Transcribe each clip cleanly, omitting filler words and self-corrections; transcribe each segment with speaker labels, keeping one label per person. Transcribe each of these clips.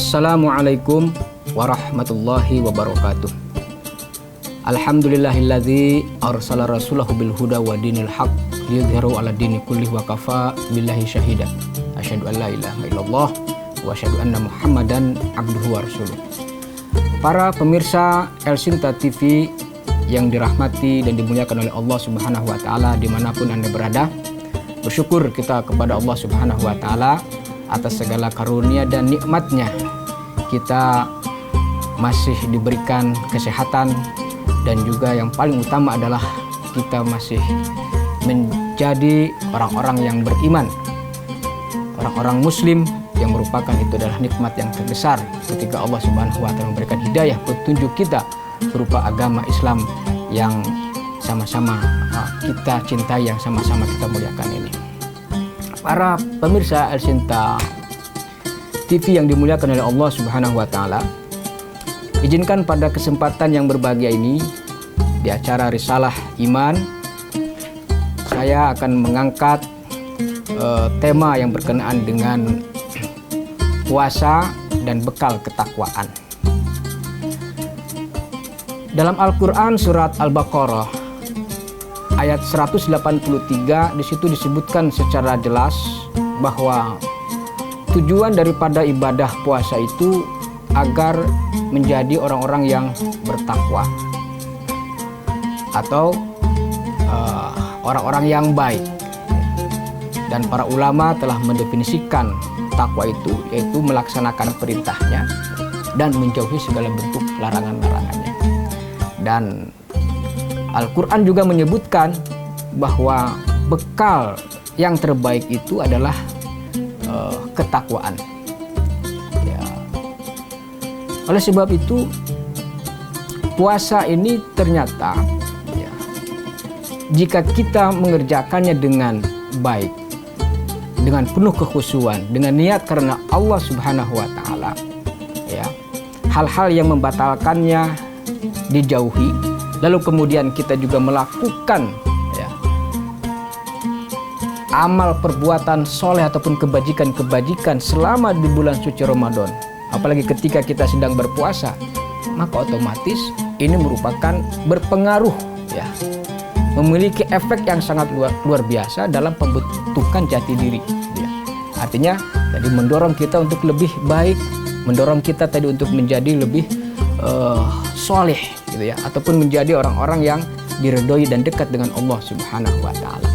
Speaker 1: Assalamualaikum warahmatullahi wabarakatuh. Alhamdulillahilladzi arsala rasulahu bil huda wa dinil haq liyudhhirahu ala dini kullih wa kafa billahi syahida. Asyhadu an la ilaha illallah wa asyhadu anna Muhammadan abduhu wa rasuluh. Para pemirsa El Sinta TV yang dirahmati dan dimuliakan oleh Allah Subhanahu wa taala dimanapun Anda berada, bersyukur kita kepada Allah Subhanahu wa taala atas segala karunia dan nikmatnya. Kita masih diberikan kesehatan, dan juga yang paling utama adalah kita masih menjadi orang-orang yang beriman, orang-orang muslim, yang merupakan itu adalah nikmat yang terbesar ketika Allah Subhanahu wa taala memberikan hidayah petunjuk kita berupa agama Islam yang sama-sama kita cintai, yang sama-sama kita muliakan ini. Para pemirsa El Sinta TV yang dimuliakan oleh Allah Subhanahu wa taala, izinkan pada kesempatan yang berbahagia ini di acara Risalah Iman, saya akan mengangkat tema yang berkenaan dengan puasa dan bekal ketakwaan. Dalam Al-Quran surat Al-Baqarah ayat 183, di situ disebutkan secara jelas bahwa tujuan daripada ibadah puasa itu agar menjadi orang-orang yang bertakwa atau orang-orang yang baik. Dan para ulama telah mendefinisikan takwa itu yaitu melaksanakan perintahnya dan menjauhi segala bentuk larangan-larangannya. Dan Al-Quran juga menyebutkan bahwa bekal yang terbaik itu adalah ketakwaan. Ya. Oleh sebab itu, puasa ini ternyata ya, jika kita mengerjakannya dengan baik, dengan penuh kekhusyuan, dengan niat karena Allah Subhanahu wa taala, ya, hal-hal yang membatalkannya dijauhi, lalu kemudian kita juga melakukan amal perbuatan soleh ataupun kebajikan-kebajikan selama di bulan suci Ramadan, apalagi ketika kita sedang berpuasa, maka otomatis ini merupakan berpengaruh, ya, memiliki efek yang sangat luar biasa dalam pembentukan jati diri, ya. Artinya tadi mendorong kita untuk lebih baik, mendorong kita tadi untuk menjadi lebih soleh, gitu ya, ataupun menjadi orang-orang yang diridhoi dan dekat dengan Allah Subhanahu wa taala.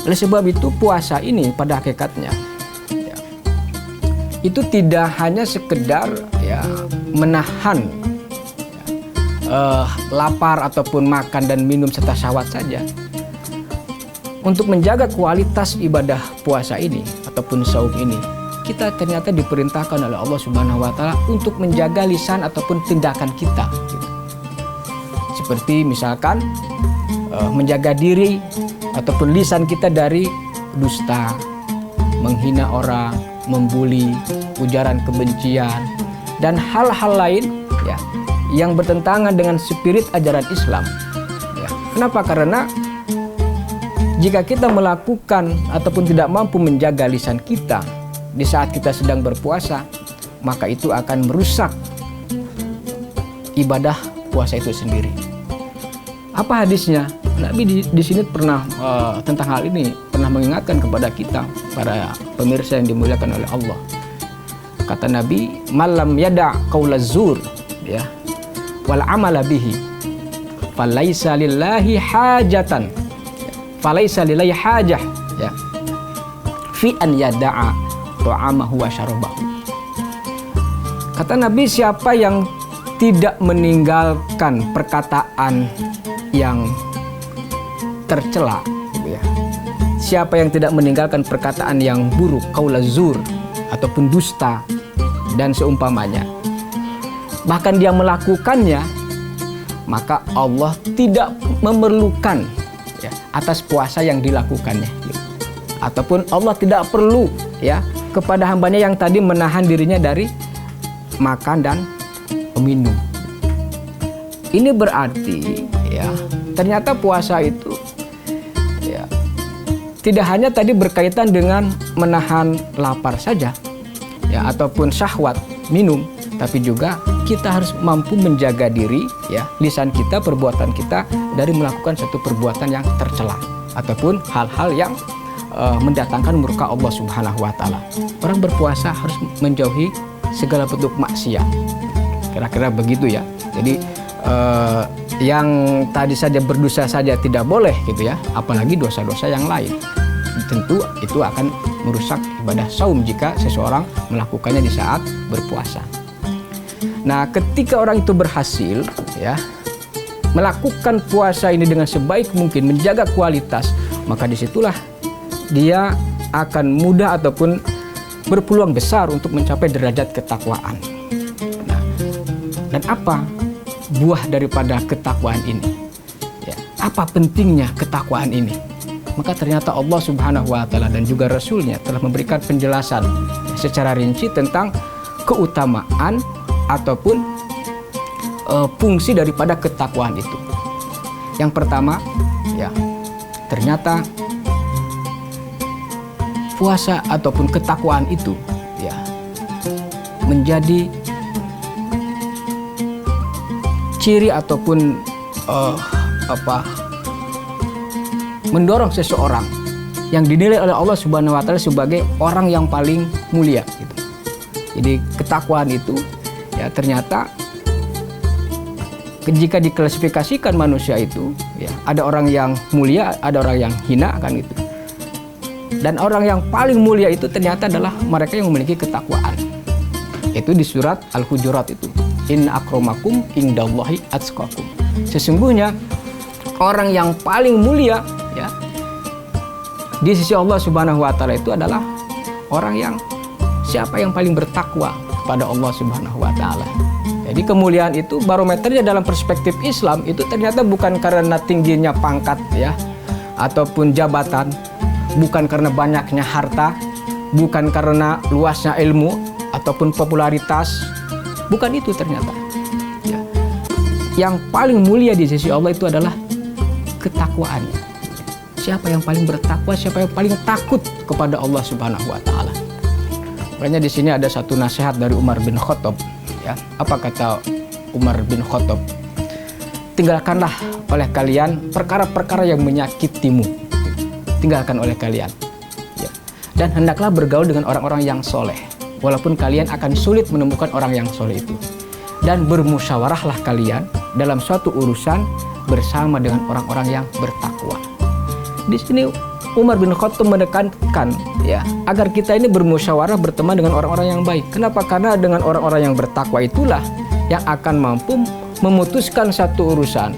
Speaker 1: Oleh sebab itu, puasa ini pada hakikatnya ya, itu tidak hanya sekedar ya, menahan lapar ataupun makan dan minum serta syahwat saja. Untuk menjaga kualitas ibadah puasa ini ataupun saum ini, kita ternyata diperintahkan oleh Allah Subhanahu wa taala untuk menjaga lisan ataupun tindakan kita, gitu. Seperti misalkan menjaga diri ataupun lisan kita dari dusta, menghina orang, membuli, ujaran kebencian, dan hal-hal lain ya, yang bertentangan dengan spirit ajaran Islam. Ya. Kenapa? Karena jika kita melakukan ataupun tidak mampu menjaga lisan kita di saat kita sedang berpuasa, maka itu akan merusak ibadah puasa itu sendiri. Apa hadisnya? Nabi di sini pernah tentang hal ini pernah mengingatkan kepada kita, para pemirsa yang dimuliakan oleh Allah. Kata Nabi, "Malam yada' qaulaz zur, ya, wal amala bihi, falaisa lillahi hajatan, falaisa lillahi hajah, ya, fi an yada'a ta'amahu wa syarabahu." Kata Nabi, siapa yang tidak meninggalkan perkataan yang tercela, gitu ya. Siapa yang tidak meninggalkan perkataan yang buruk, qaulaz zur ataupun dusta dan seumpamanya, bahkan dia melakukannya, maka Allah tidak memerlukan ya, atas puasa yang dilakukannya, gitu. Ataupun Allah tidak perlu ya kepada hambanya yang tadi menahan dirinya dari makan dan minum. Ini berarti ya ternyata puasa itu tidak hanya tadi berkaitan dengan menahan lapar saja, ya ataupun syahwat minum, tapi juga kita harus mampu menjaga diri, ya, lisan kita, perbuatan kita dari melakukan satu perbuatan yang tercela ataupun hal-hal yang mendatangkan murka Allah Subhanahu wa taala. Orang berpuasa harus menjauhi segala bentuk maksiat. Kira-kira begitu ya. Jadi yang tadi saja berdosa saja tidak boleh gitu ya, apalagi dosa-dosa yang lain. Tentu itu akan merusak ibadah saum jika seseorang melakukannya di saat berpuasa. Nah, ketika orang itu berhasil ya melakukan puasa ini dengan sebaik mungkin, menjaga kualitas, maka disitulah dia akan mudah ataupun berpeluang besar untuk mencapai derajat ketakwaan. Nah, dan apa buah daripada ketakwaan ini? Ya, apa pentingnya ketakwaan ini? Maka ternyata Allah Subhanahu wa taala dan juga Rasulnya telah memberikan penjelasan secara rinci tentang keutamaan ataupun fungsi daripada ketakwaan itu. Yang pertama, ya, ternyata puasa ataupun ketakwaan itu ya menjadi ciri ataupun mendorong seseorang yang dinilai oleh Allah Subhanahu wa taala sebagai orang yang paling mulia gitu. Jadi ketakwaan itu ya ternyata jika diklasifikasikan manusia itu ya ada orang yang mulia, ada orang yang hina kan gitu. Dan orang yang paling mulia itu ternyata adalah mereka yang memiliki ketakwaan. Itu di surat Al-Hujurat itu. Inna akramakum indallahi atqakum. Sesungguhnya orang yang paling mulia ya di sisi Allah Subhanahu wa taala itu adalah orang yang siapa yang paling bertakwa kepada Allah Subhanahu wa taala. Jadi kemuliaan itu barometernya dalam perspektif Islam itu ternyata bukan karena tingginya pangkat ya ataupun jabatan, bukan karena banyaknya harta, bukan karena luasnya ilmu ataupun popularitas, bukan itu ternyata. Ya. Yang paling mulia di sisi Allah itu adalah ketakwaannya. Siapa yang paling bertakwa, siapa yang paling takut kepada Allah Subhanahu wa taala. Makanya di sini ada satu nasihat dari Umar bin Khattab. Ya, apa kata Umar bin Khattab? Tinggalkanlah oleh kalian perkara-perkara yang menyakitimu. Tinggalkan oleh kalian ya. Dan hendaklah bergaul dengan orang-orang yang soleh walaupun kalian akan sulit menemukan orang yang soleh itu, dan bermusyawarahlah kalian dalam suatu urusan bersama dengan orang-orang yang bertakwa. Di sini Umar bin Khattab menekankan ya agar kita ini bermusyawarah, berteman dengan orang-orang yang baik. Kenapa? Karena dengan orang-orang yang bertakwa itulah yang akan mampu memutuskan satu urusan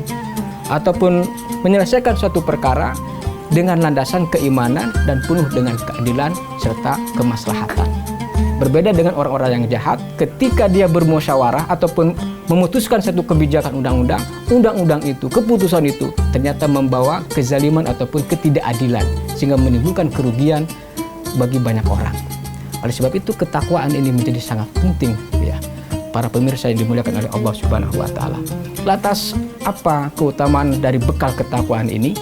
Speaker 1: ataupun menyelesaikan suatu perkara dengan landasan keimanan dan penuh dengan keadilan serta kemaslahatan. Berbeda dengan orang-orang yang jahat, ketika dia bermusyawarah ataupun memutuskan satu kebijakan undang-undang itu, keputusan itu ternyata membawa kezaliman ataupun ketidakadilan sehingga menimbulkan kerugian bagi banyak orang. Oleh sebab itu ketakwaan ini menjadi sangat penting ya, para pemirsa yang dimuliakan oleh Allah Subhanahu wa taala. Lantas apa keutamaan dari bekal ketakwaan ini?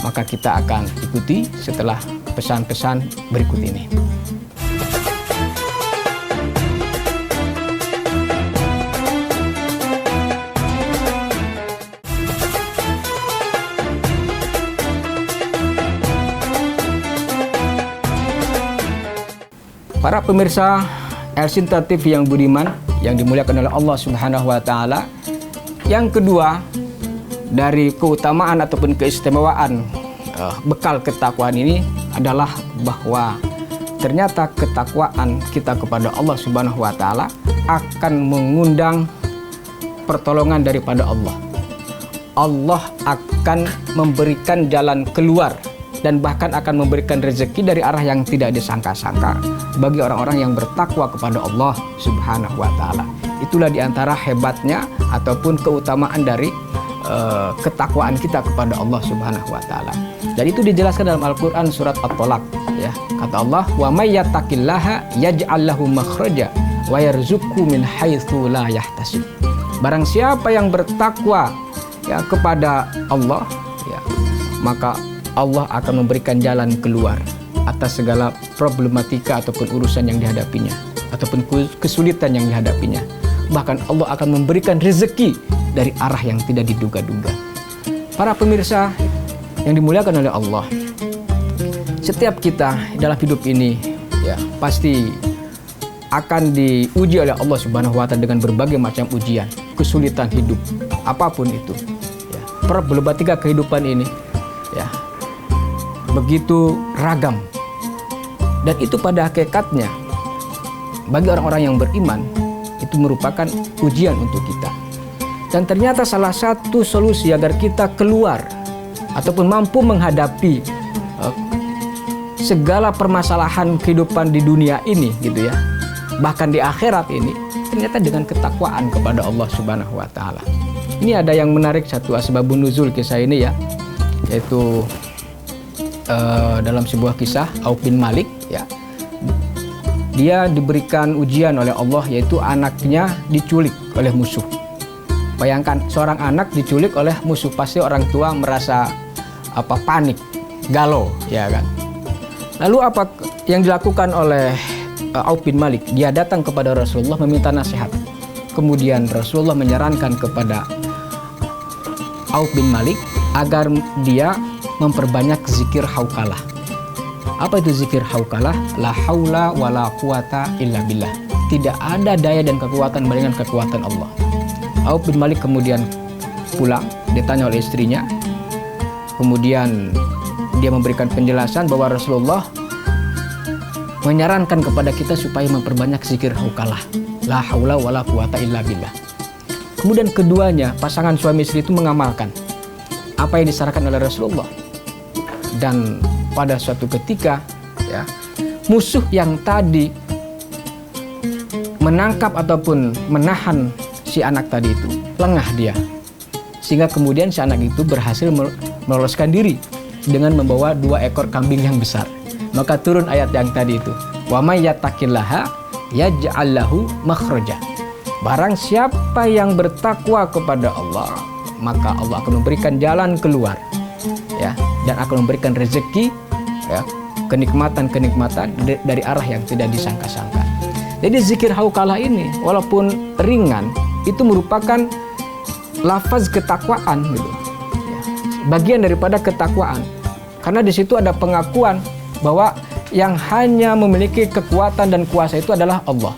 Speaker 1: Maka kita akan ikuti setelah pesan-pesan berikut ini. Para pemirsa Elsinta TV yang budiman, yang dimuliakan oleh Allah Subhanahu wa taala. Yang kedua dari keutamaan ataupun keistimewaan bekal ketakwaan ini adalah bahwa ternyata ketakwaan kita kepada Allah Subhanahu wa taala akan mengundang pertolongan daripada Allah. Allah akan memberikan jalan keluar dan bahkan akan memberikan rezeki dari arah yang tidak disangka-sangka bagi orang-orang yang bertakwa kepada Allah Subhanahu wa taala. Itulah diantara hebatnya ataupun keutamaan dari ketakwaan kita kepada Allah Subhanahu wa taala. Dan itu dijelaskan dalam Al-Qur'an surat At-Tolaq ya. Kata Allah, "Wa may yattaqillaha yaj'al lahu makhraja wa yarzuqhu min haitsu la yahtasib." Barang siapa yang bertakwa ya kepada Allah ya, maka Allah akan memberikan jalan keluar atas segala problematika ataupun urusan yang dihadapinya. ataupun kesulitan yang dihadapinya. Bahkan Allah akan memberikan rezeki dari arah yang tidak diduga-duga. Para pemirsa yang dimuliakan oleh Allah, setiap kita dalam hidup ini ya pasti akan diuji oleh Allah Subhanahu wa Ta'ala dengan berbagai macam ujian, kesulitan hidup, apapun itu. Ya, problematika kehidupan ini ya begitu ragam. Dan itu pada hakikatnya bagi orang-orang yang beriman itu merupakan ujian untuk kita. Dan ternyata salah satu solusi agar kita keluar ataupun mampu menghadapi segala permasalahan kehidupan di dunia ini gitu ya, bahkan di akhirat ini, ternyata dengan ketakwaan kepada Allah Subhanahu wa Ta'ala. Ini ada yang menarik, satu asbabun nuzul kisah ini ya, yaitu dalam sebuah kisah Auf bin Malik ya. Dia diberikan ujian oleh Allah, yaitu anaknya diculik oleh musuh. Bayangkan seorang anak diculik oleh musuh, pasti orang tua merasa panik, galau ya kan. Lalu apa yang dilakukan oleh Auf bin Malik? Dia datang kepada Rasulullah meminta nasihat. Kemudian Rasulullah menyarankan kepada Auf bin Malik agar dia memperbanyak zikir hauqalah. Apa itu zikir hauqalah? La haula wala quwata illa billah. Tidak ada daya dan kekuatan melainkan kekuatan Allah. Auf bin Malik kemudian pulang, ditanya oleh istrinya. Kemudian dia memberikan penjelasan bahwa Rasulullah menyarankan kepada kita supaya memperbanyak zikir hauqalah. La haula wala quwata illa billah. Kemudian keduanya, pasangan suami istri itu mengamalkan apa yang disarankan oleh Rasulullah. Dan pada suatu ketika ya, musuh yang tadi menangkap ataupun menahan si anak tadi itu lengah dia, sehingga kemudian si anak itu berhasil meloloskan diri dengan membawa 2 ekor kambing yang besar. Maka turun ayat yang tadi itu, wa may yattaqillaha yaj'al lahu makhraja. Barang siapa yang bertakwa kepada Allah, maka Allah akan memberikan jalan keluar ya, dan akan memberikan rezeki ya, kenikmatan-kenikmatan dari arah yang tidak disangka-sangka. Jadi zikir hauqalah ini walaupun ringan, itu merupakan lafaz ketakwaan gitu ya, bagian daripada ketakwaan, karena di situ ada pengakuan bahwa yang hanya memiliki kekuatan dan kuasa itu adalah Allah.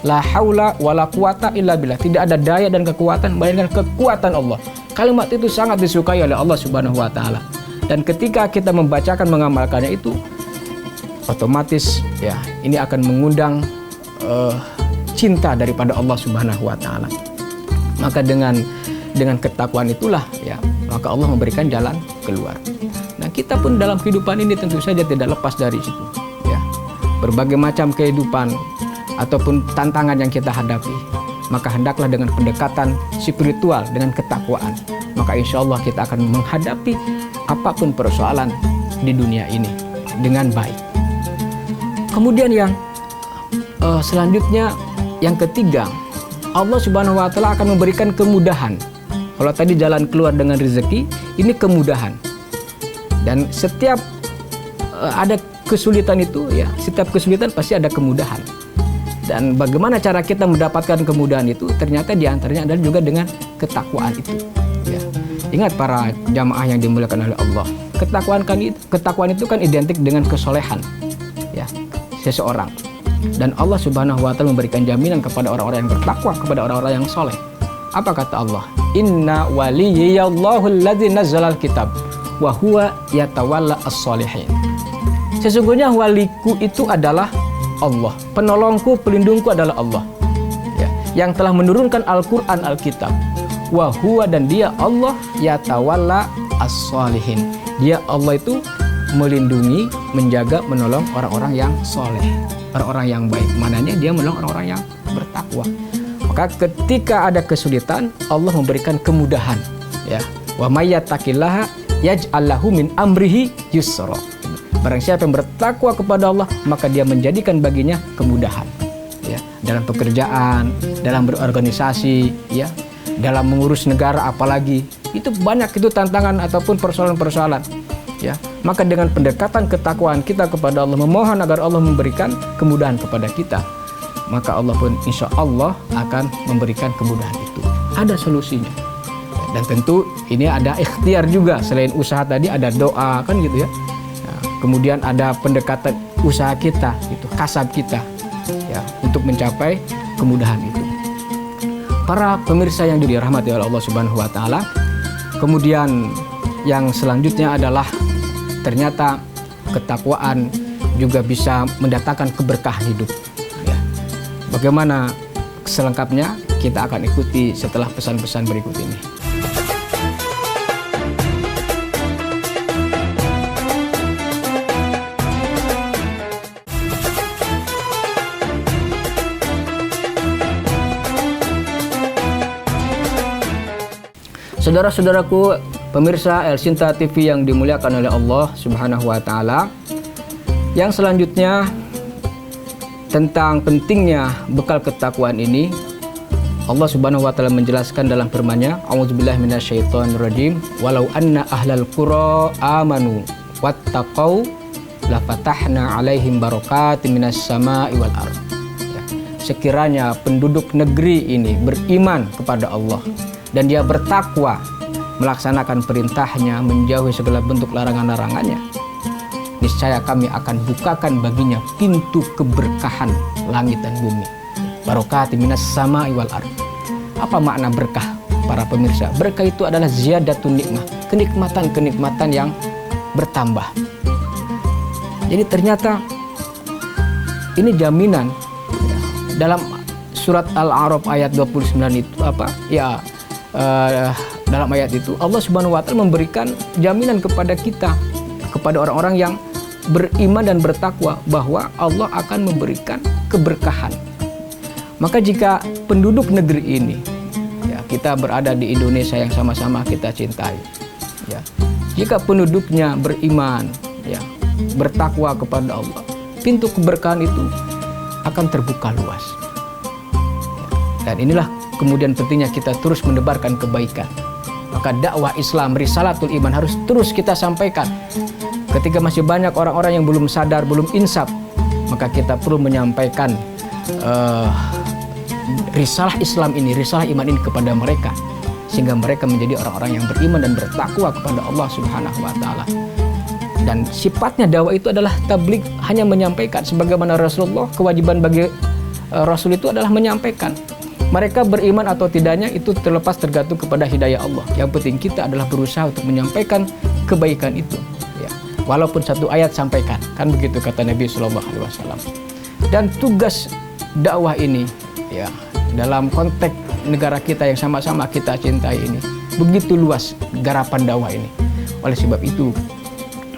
Speaker 1: La haula wala quwata illa billah. Tidak ada daya dan kekuatan melainkan kekuatan Allah. Kalimat itu sangat disukai oleh Allah Subhanahu wa Ta'ala. Dan ketika kita membacakan, mengamalkannya itu, otomatis ya ini akan mengundang cinta daripada Allah Subhanahu wa Ta'ala. Maka dengan ketakwaan itulah ya, maka Allah memberikan jalan keluar. Nah, kita pun dalam kehidupan ini tentu saja tidak lepas dari situ ya. Berbagai macam kehidupan ataupun tantangan yang kita hadapi, maka hendaklah dengan pendekatan spiritual, dengan ketakwaan, maka insya Allah kita akan menghadapi apapun persoalan di dunia ini dengan baik. Kemudian yang selanjutnya, yang ketiga, Allah Subhanahu wa Ta'ala akan memberikan kemudahan. Kalau tadi jalan keluar dengan rezeki, ini kemudahan. Dan setiap ada kesulitan itu ya, setiap kesulitan pasti ada kemudahan. Dan bagaimana cara kita mendapatkan kemudahan itu? Ternyata diantaranya adalah juga dengan ketakwaan itu ya. Ingat para jamaah yang dimuliakan oleh Allah, ketakwaan itu kan identik dengan kesolehan ya seseorang. Dan Allah Subhanahu wa Ta'ala memberikan jaminan kepada orang-orang yang bertakwa, kepada orang-orang yang soleh. Apa kata Allah? Inna waliyallahu alladzi nazzalal kitab wa huwa yatawalla as-solihin. Sesungguhnya waliku itu adalah Allah, penolongku, pelindungku adalah Allah ya, yang telah menurunkan Al-Quran, Alkitab. Wa huwa, dan dia Allah, yatawalla as-solihin. Dia Allah itu melindungi, menjaga, menolong orang-orang yang soleh, orang-orang yang baik. Mananya dia menolong orang-orang yang bertakwa. Maka ketika ada kesulitan, Allah memberikan kemudahan ya. Wa may yattaqillaha yaj'al lahu min amrihi yusra. Barang siapa yang bertakwa kepada Allah, maka dia menjadikan baginya kemudahan ya, dalam pekerjaan, dalam berorganisasi ya, dalam mengurus negara, apalagi itu banyak itu tantangan ataupun persoalan-persoalan ya. Maka dengan pendekatan ketakwaan kita kepada Allah, memohon agar Allah memberikan kemudahan kepada kita, maka Allah pun insya Allah akan memberikan kemudahan itu. Ada solusinya. Dan tentu ini ada ikhtiar juga, selain usaha tadi ada doa kan gitu ya. Nah, kemudian ada pendekatan usaha kita, gitu, kasab kita ya untuk mencapai kemudahan itu. Para pemirsa yang dirahmati oleh Allah Subhanahu wa taala, kemudian yang selanjutnya adalah ternyata ketakwaan juga bisa mendatangkan keberkahan hidup ya. Bagaimana selengkapnya kita akan ikuti setelah pesan-pesan berikut ini. Saudara-saudaraku, pemirsa El Sinta TV yang dimuliakan oleh Allah Subhanahu wa taala. Yang selanjutnya tentang pentingnya bekal ketakwaan ini, Allah Subhanahu wa taala menjelaskan dalam firman-Nya, A'udzubillahi minasyaitonirrajim, walau anna ahlal qura amanu wattaqau lafatahna 'alaihim barakatim minas sama'i wal ardh. Ya, sekiranya penduduk negeri ini beriman kepada Allah dan dia bertakwa, melaksanakan perintahnya, menjauhi segala bentuk larangan-larangannya, niscaya kami akan bukakan baginya pintu keberkahan langit dan bumi. Barokati minas sama'i wal ardh. Apa makna berkah para pemirsa? Berkah itu adalah ziyadatun nikmah, kenikmatan-kenikmatan yang bertambah. Jadi ternyata ini jaminan dalam surat Al-A'raf ayat 29 itu apa? Ya, dalam ayat itu Allah Subhanahu wa taala memberikan jaminan kepada kita, kepada orang-orang yang beriman dan bertakwa, bahwa Allah akan memberikan keberkahan. Maka jika penduduk negeri ini, ya, kita berada di Indonesia yang sama-sama kita cintai, ya, jika penduduknya beriman, ya, bertakwa kepada Allah, pintu keberkahan itu akan terbuka luas. Dan inilah kemudian pentingnya kita terus menebarkan kebaikan. Maka dakwah Islam, risalatul iman harus terus kita sampaikan. Ketika masih banyak orang-orang yang belum sadar, belum insaf, maka kita perlu menyampaikan risalah Islam ini, risalah iman ini kepada mereka, sehingga mereka menjadi orang-orang yang beriman dan bertakwa kepada Allah Subhanahu wa taala. Dan sifatnya dakwah itu adalah tabligh, hanya menyampaikan. Sebagaimana Rasulullah, kewajiban bagi Rasul itu adalah menyampaikan. Mereka beriman atau tidaknya itu terlepas tergantung kepada hidayah Allah. Yang penting kita adalah berusaha untuk menyampaikan kebaikan itu. Ya. Walaupun satu ayat sampaikan, kan begitu kata Nabi Sallallahu Alaihi Wasallam. Dan tugas dakwah ini, ya, dalam konteks negara kita yang sama-sama kita cintai ini, begitu luas garapan dakwah ini. Oleh sebab itu,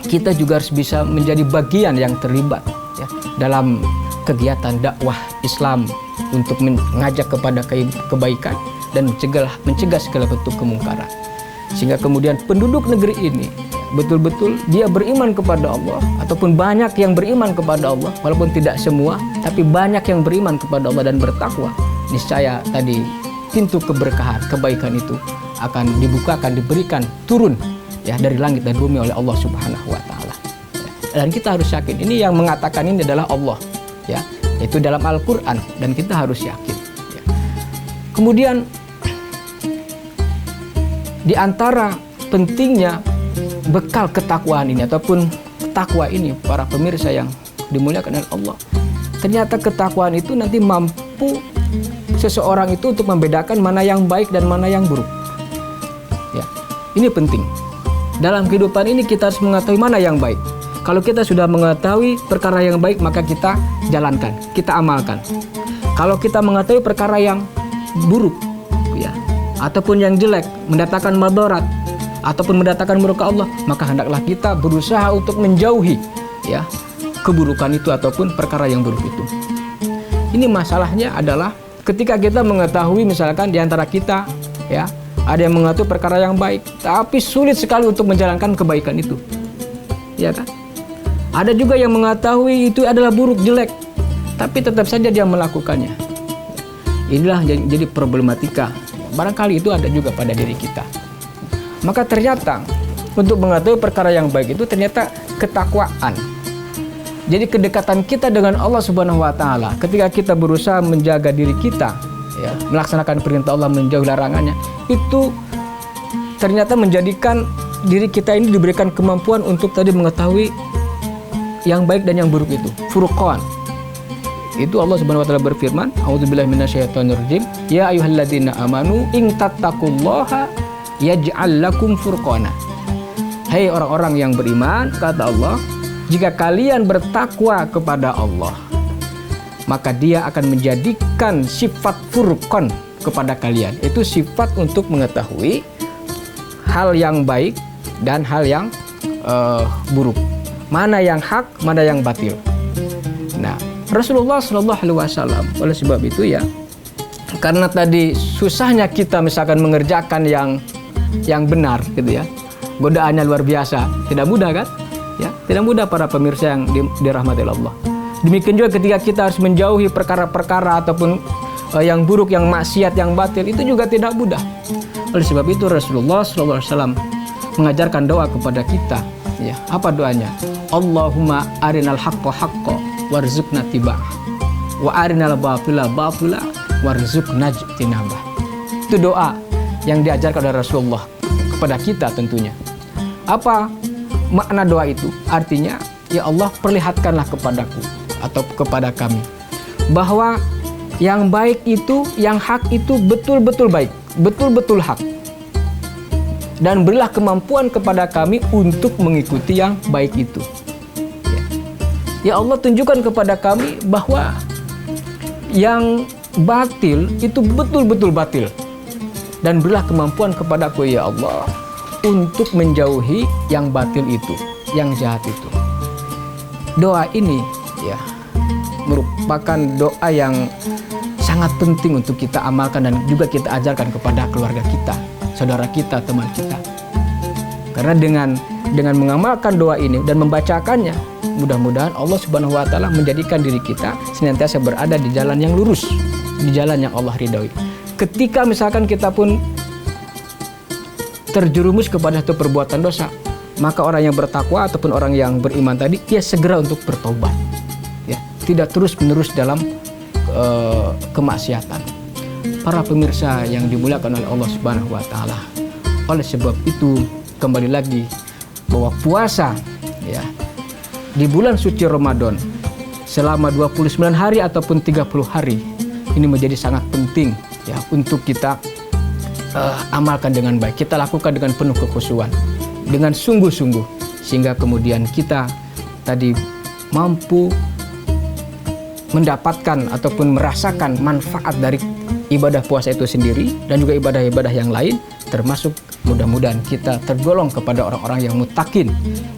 Speaker 1: kita juga harus bisa menjadi bagian yang terlibat, ya, dalam kegiatan dakwah Islam untuk mengajak kepada kebaikan dan mencegah segala bentuk kemungkaran. Sehingga kemudian penduduk negeri ini betul-betul dia beriman kepada Allah, ataupun banyak yang beriman kepada Allah, walaupun tidak semua, tapi banyak yang beriman kepada Allah dan bertakwa. Niscaya tadi pintu keberkahan, kebaikan itu akan dibukakan, diberikan turun, ya, dari langit dan bumi oleh Allah Subhanahu wa taala. Dan kita harus yakin ini yang mengatakan ini adalah Allah, ya. Itu dalam Al-Quran, dan kita harus yakin, ya. Kemudian di antara pentingnya bekal ketakwaan ini ataupun takwa ini, para pemirsa yang dimuliakan oleh Allah, ternyata ketakwaan itu nanti mampu seseorang itu untuk membedakan mana yang baik dan mana yang buruk, ya. Ini penting dalam kehidupan ini. Kita harus mengetahui mana yang baik. Kalau kita sudah mengetahui perkara yang baik, maka kita jalankan, kita amalkan. Kalau kita mengetahui perkara yang buruk, ya, ataupun yang jelek, mendatangkan madarat ataupun mendatangkan murka Allah, maka hendaklah kita berusaha untuk menjauhi, ya, keburukan itu ataupun perkara yang buruk itu. Ini masalahnya adalah ketika kita mengetahui, misalkan di antara kita, ya, ada yang mengetahui perkara yang baik, tapi sulit sekali untuk menjalankan kebaikan itu, ya kan? Ada juga yang mengetahui itu adalah buruk, jelek, tapi tetap saja dia melakukannya. Inilah jadi problematika. Barangkali itu ada juga pada diri kita. Maka ternyata untuk mengetahui perkara yang baik itu ternyata ketakwaan. Jadi kedekatan kita dengan Allah Subhanahu wa taala ketika kita berusaha menjaga diri kita, ya, melaksanakan perintah Allah, menjauhi larangannya, itu ternyata menjadikan diri kita ini diberikan kemampuan untuk tadi mengetahui yang baik dan yang buruk itu. Furqan. Itu Allah Subhanahu wa taala berfirman, "A'udzubillahi minasyaitonirrajim. Ya ayyuhalladzina amanu in tattaqullaha yaj'al lakum furqana." Hai orang-orang yang beriman, kata Allah, jika kalian bertakwa kepada Allah, maka Dia akan menjadikan sifat furqan kepada kalian. Itu sifat untuk mengetahui hal yang baik dan hal yang buruk. Mana yang hak, mana yang batil. Nah, Rasulullah Shallallahu Alaihi Wasallam oleh sebab itu ya, karena tadi susahnya kita misalkan mengerjakan yang benar gitu ya, godaannya luar biasa, tidak mudah kan? Ya, tidak mudah para pemirsa yang dirahmati Allah. Demikian juga ketika kita harus menjauhi perkara-perkara ataupun yang buruk, yang maksiat, yang batil, itu juga tidak mudah. Oleh sebab itu Rasulullah Shallallahu Alaihi Wasallam mengajarkan doa kepada kita. Ya, apa doanya? Allahumma arinal haqqa haqqa warzuqna tiba'ah wa arinal batila batila warzuqna ijtinabah. Itu doa yang diajarkan oleh Rasulullah kepada kita tentunya. Apa makna doa itu? Artinya, ya Allah, perlihatkanlah kepadaku atau kepada kami bahwa yang baik itu, yang hak itu betul-betul baik, betul-betul hak. Dan berilah kemampuan kepada kami untuk mengikuti yang baik itu. Ya Allah, tunjukkan kepada kami bahwa yang batil itu betul-betul batil. Dan berilah kemampuan kepadaku, ya Allah, untuk menjauhi yang batil itu, yang jahat itu. Doa ini ya merupakan doa yang sangat penting untuk kita amalkan dan juga kita ajarkan kepada keluarga kita, saudara kita, teman kita. Karena dengan mengamalkan doa ini dan membacakannya, mudah-mudahan Allah Subhanahu wa taala menjadikan diri kita senantiasa berada di jalan yang lurus, di jalan yang Allah ridhoi. Ketika misalkan kita pun terjerumus kepada satu perbuatan dosa, maka orang yang bertakwa ataupun orang yang beriman tadi, dia segera untuk bertobat. Ya, tidak terus-menerus dalam kemaksiatan. Para pemirsa yang dimuliakan oleh Allah Subhanahu wa taala. Oleh sebab itu, kembali lagi bahwa puasa ya di bulan suci Ramadan selama 29 hari ataupun 30 hari ini menjadi sangat penting ya untuk kita amalkan dengan baik. Kita lakukan dengan penuh kekhusyuan, dengan sungguh-sungguh, sehingga kemudian kita tadi mampu mendapatkan ataupun merasakan manfaat dari ibadah puasa itu sendiri dan juga ibadah-ibadah yang lain, termasuk mudah-mudahan kita tergolong kepada orang-orang yang muttaqin,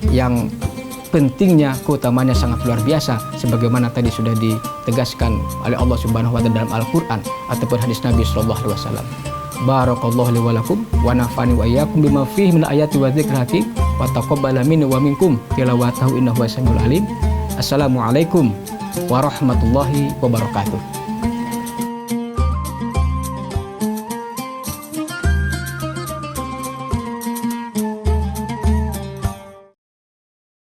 Speaker 1: yang pentingnya keutamanya sangat luar biasa sebagaimana tadi sudah ditegaskan oleh Allah Subhanahu wa taala dalam Al-Qur'an ataupun hadis Nabi sallallahu alaihi wasallam. Barakallahu li wa lakum wa nafa'ani wa iyyakum bima fihi min ayati wa dzikril hakim wa taqabbala minni wa minkum tilawatahu innahu samiul alim. Assalamualaikum warahmatullahi wabarakatuh.